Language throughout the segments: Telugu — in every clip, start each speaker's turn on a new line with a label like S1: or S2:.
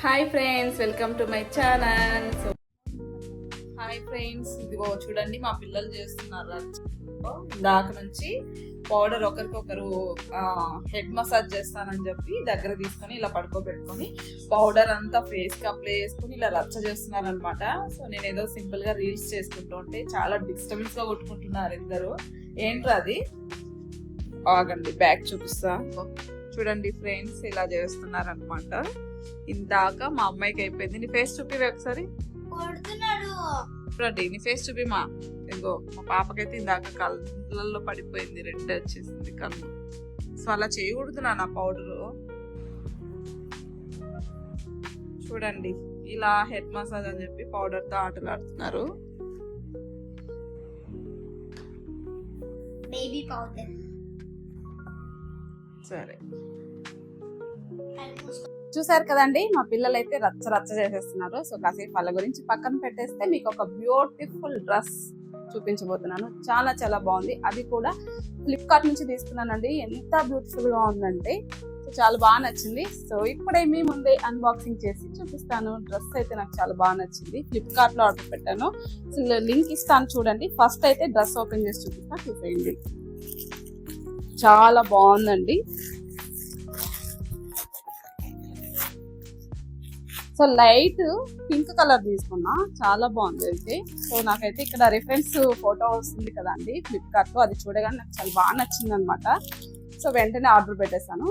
S1: Hi friends, welcome to my channel. So hi friends, ఇదిగో చూడండి మా పిల్లలు చేస్తున్నారు. దాకా నుంచి పౌడర్ ఒకరికొకరు హెడ్ మసాజ్ చేస్తానని చెప్పి దగ్గర తీసుకొని ఇలా పడుకోబెట్టుకొని పౌడర్ అంతా ఫేస్కి అప్లై చేసుకుని ఇలా రచ్చ చేస్తున్నారు అనమాట. సో నేను ఏదో సింపుల్ గా రీల్స్ చేసుకుంటూ ఉంటే చాలా డిస్టర్బెన్స్ గా కొట్టుకుంటున్నారు ఇద్దరు. ఏంట్రా అది? ఆగండి, బ్యాక్ చూపిస్తా. చూడండి ఫ్రెండ్స్, ఇలా చేస్తున్నారు అనమాట. ఇందాక మా అమ్మాయికి అయిపోయింది. నీ ఫేస్ చూపి ఒకసారి. చూడండి, నీ ఫేస్ చూపి. ఇదిగో మా పాపకైతే ఇందాక కళ్ళల్లో పడిపోయింది, రెడ్ వచ్చేసింది కళ్ళు. సో అలా చేయకూడదు నా పౌడరు. చూడండి, ఇలా హెడ్ మసాజ్ అని చెప్పి పౌడర్ తో ఆటలాడుతున్నారు.
S2: Baby powder.
S1: సరే, చూసారు కదండి, మా పిల్లలు అయితే రచ్చ రచ్చ చేసేస్తున్నారు. సో కాసేపు వాళ్ళ గురించి పక్కన పెట్టేస్తే మీకు ఒక బ్యూటిఫుల్ డ్రెస్ చూపించబోతున్నాను. చాలా చాలా బాగుంది. అది కూడా ఫ్లిప్కార్ట్ నుంచి తీసుకున్నానండి. ఎంత బ్యూటిఫుల్ గా ఉందంటే సో చాలా బాగా నచ్చింది. సో ఇప్పుడే మీ ముందే అన్బాక్సింగ్ చేసి చూపిస్తాను. డ్రెస్ అయితే నాకు చాలా బాగా నచ్చింది. ఫ్లిప్కార్ట్ లో ఆర్డర్ పెట్టాను. సో లింక్ ఇస్తాను చూడండి. ఫస్ట్ అయితే డ్రెస్ ఓపెన్ చేసి చూపిస్తాను, చూసేయండి. చాలా బాగుందండి. సో లైట్ పింక్ కలర్ తీసుకున్నా, చాలా బాగుంది అయితే. సో నాకైతే ఇక్కడ రిఫరెన్స్ ఫోటో వస్తుంది కదండి ఫ్లిప్కార్ట్ లో, అది చూడగానే నాకు చాలా బాగా నచ్చింది అనమాట. సో వెంటనే ఆర్డర్ పెట్టేశాను.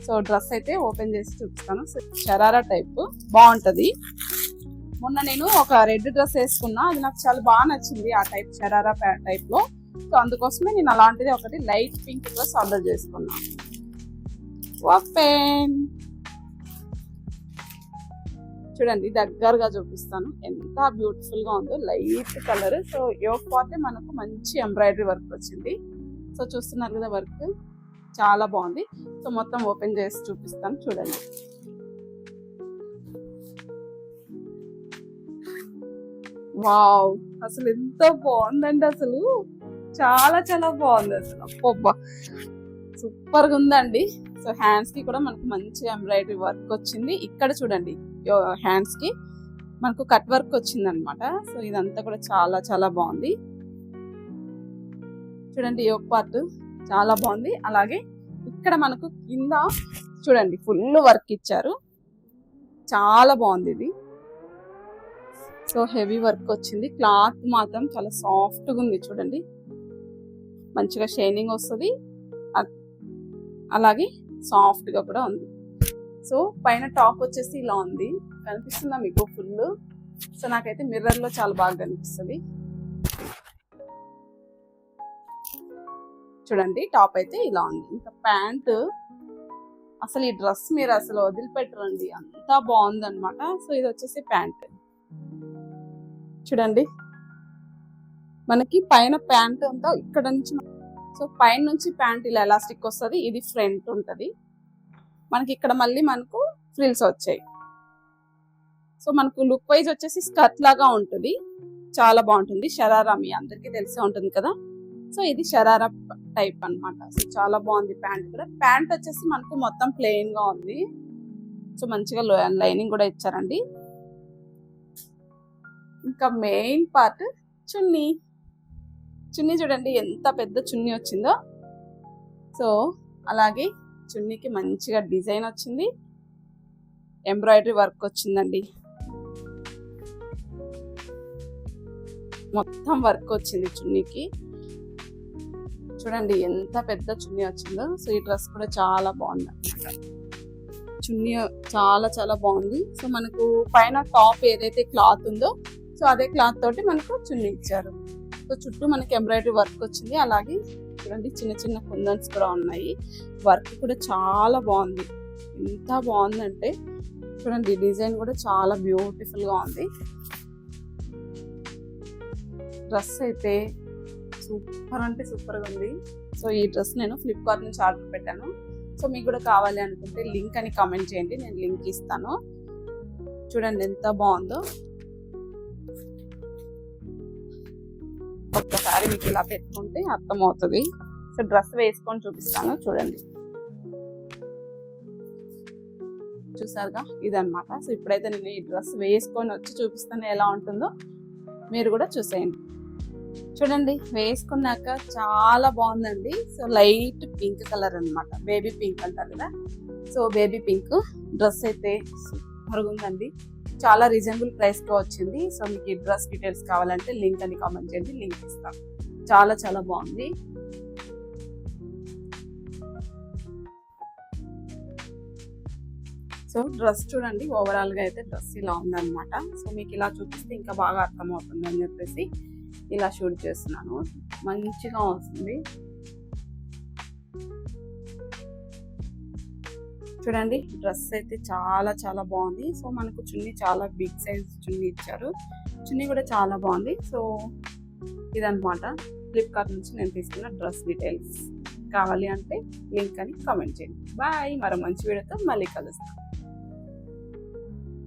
S1: సో డ్రెస్ అయితే ఓపెన్ చేసి చూపిస్తాను. సో షరారా టైప్ బాగుంటది. మొన్న నేను ఒక రెడ్ డ్రెస్ వేసుకున్నా, అది నాకు చాలా బాగా నచ్చింది ఆ టైప్, షరారా టైప్ లో. సో అందుకోసమే నేను అలాంటిది ఒకటి లైట్ పింక్ డ్రెస్ ఆర్డర్ చేసుకున్నా. ఓపెన్. చూడండి, దగ్గరగా చూపిస్తాను ఎంత బ్యూటిఫుల్ గా ఉందో. Light colour. So yoke part మనకు మంచి ఎంబ్రాయిడరీ వర్క్ వచ్చింది. సో చూస్తున్నారు కదా, వర్క్ చాలా బాగుంది. సో మొత్తం ఓపెన్ చేసి చూపిస్తాను, చూడండి. వావ్, అసలు ఎంత బాగుందండి. అసలు చాలా చాలా బాగుంది. అసలు అబ్బా, సూపర్ గా ఉందండి. సో హ్యాండ్స్ కి కూడా మనకు మంచి ఎంబ్రాయిడరీ వర్క్ వచ్చింది. ఇక్కడ చూడండి, హ్యాండ్స్ కి మనకు కట్ వర్క్ వచ్చింది అనమాట. సో ఇదంతా కూడా చాలా చాలా బాగుంది. చూడండి, యోక్ పార్ట్ చాలా బాగుంది. అలాగే ఇక్కడ మనకు కింద చూడండి ఫుల్ వర్క్ ఇచ్చారు, చాలా బాగుంది ఇది. సో హెవీ వర్క్ వచ్చింది. క్లాత్ మాత్రం చాలా సాఫ్ట్ గా ఉంది. చూడండి, మంచిగా షైనింగ్ వస్తుంది, అలాగే సాఫ్ట్ గా కూడా ఉంది. సో పైన టాప్ వచ్చేసి ఇలా ఉంది, కనిపిస్తుందా మీకు ఫుల్? సో నాకైతే మిర్రర్ లో చాలా బాగా కనిపిస్తుంది. చూడండి, టాప్ అయితే ఇలా ఉంది. ఇంకా ప్యాంట్, అసలు ఈ డ్రెస్ మీరు అసలు వదిలిపెట్టరండి, అంతా బాగుంది అనమాట. సో ఇది వచ్చేసి ప్యాంట్. చూడండి, మనకి పైన ప్యాంట్ అంతా ఇక్కడ నుంచి, సో పైన నుంచి ప్యాంట్ ఇలా ఎలాస్టిక్ వస్తుంది. ఇది ఫ్రంట్ ఉంటది మనకి. ఇక్కడ మళ్ళీ మనకు ఫ్రిల్స్ వచ్చాయి. సో మనకు లుక్ వైజ్ వచ్చేసి స్కర్ట్ లాగా ఉంటుంది, చాలా బాగుంటుంది. షరారా మీ అందరికీ తెలిసే ఉంటుంది కదా. సో ఇది షరారా టైప్ అన్నమాట. సో చాలా బాగుంది. ప్యాంట్ కూడా, ప్యాంట్ వచ్చేసి మనకు మొత్తం ప్లెయిన్ గా ఉంది. సో మంచిగా లైనింగ్ కూడా ఇచ్చారండి. ఇంకా మెయిన్ పార్ట్ చున్నీ. చున్నీ చూడండి ఎంత పెద్ద చున్నీ వచ్చిందో. సో అలాగే చున్నీకి మంచిగా డిజైన్ వచ్చింది, ఎంబ్రాయిడరీ వర్క్ వచ్చిందండి. మొత్తం వర్క్ వచ్చింది చున్నీకి. చూడండి ఎంత పెద్ద చున్నీ వచ్చిందో. సో ఈ డ్రెస్ కూడా చాలా బాగుంది అనమాట. చున్నీ చాలా చాలా బాగుంది. సో మనకు పైన టాప్ ఏదైతే క్లాత్ ఉందో, సో అదే క్లాత్ తోటి మనకు చున్నీ ఇచ్చారు. సో చుట్టూ మనకి ఎంబ్రాయిడరీ వర్క్ వచ్చింది. అలాగే చూడండి చిన్న చిన్న కుందన్స్ కూడా ఉన్నాయి. వర్క్ కూడా చాలా బాగుంది. ఎంత బాగుందంటే చూడండి, డిజైన్ కూడా చాలా బ్యూటిఫుల్ గా ఉంది. డ్రెస్ అయితే సూపర్ అంటే సూపర్ గా ఉంది. సో ఈ డ్రెస్ నేను ఫ్లిప్కార్ట్ నుంచి ఆర్డర్ పెట్టాను. సో మీకు కూడా కావాలి అనుకుంటే లింక్ అని కామెంట్ చేయండి, నేను లింక్ ఇస్తాను. చూడండి ఎంత బాగుందో. ఒక్కసారి మీకు ఇలా పెట్టుకుంటే అర్థమవుతుంది. సో డ్రెస్ వేసుకొని చూపిస్తాను, చూడండి. చూసారుగా ఇదన్నమాట. సో ఇప్పుడైతే నేను ఈ డ్రెస్ వేసుకొని వచ్చి చూపిస్తాను ఎలా ఉంటుందో, మీరు కూడా చూసేయండి. చూడండి వేసుకున్నాక చాలా బాగుందండి. సో లైట్ పింక్ కలర్ అన్నమాట, బేబీ పింక్ అంటారు కదా. సో బేబీ పింక్ డ్రెస్ అయితే సూపర్గా ఉందండి. చాలా రీజనబుల్ ప్రైస్తో వచ్చింది. సో మీకు ఈ డ్రెస్ డీటెయిల్స్ కావాలంటే లింక్ అని కామెంట్ చేయండి, లింక్ ఇస్తాను. చాలా చాలా బాగుంది. సో డ్రెస్ చూడండి, ఓవరాల్గా అయితే డ్రెస్ ఇలా ఉందన్నమాట. సో మీకు ఇలా చూపిస్తే ఇంకా బాగా అర్థమవుతుంది అని చెప్పేసి ఇలా షూట్ చేస్తున్నాను. మంచిగా వస్తుంది చూడండి. డ్రెస్ అయితే చాలా చాలా బాగుంది. సో మనకు చున్నీ చాలా బిగ్ సైజ్ చున్నీ ఇచ్చారు. చున్నీ కూడా చాలా బాగుంది. సో ఇదన్నమాట ఫ్లిప్కార్ట్ నుంచి నేను తీసుకున్న డ్రెస్ డీటెయిల్స్. కావాలి అంటే లింక్ అని కామెంట్ చేయండి. బాయ్. మరో మంచి వీడియోతో మళ్ళీ కలుస్తాను.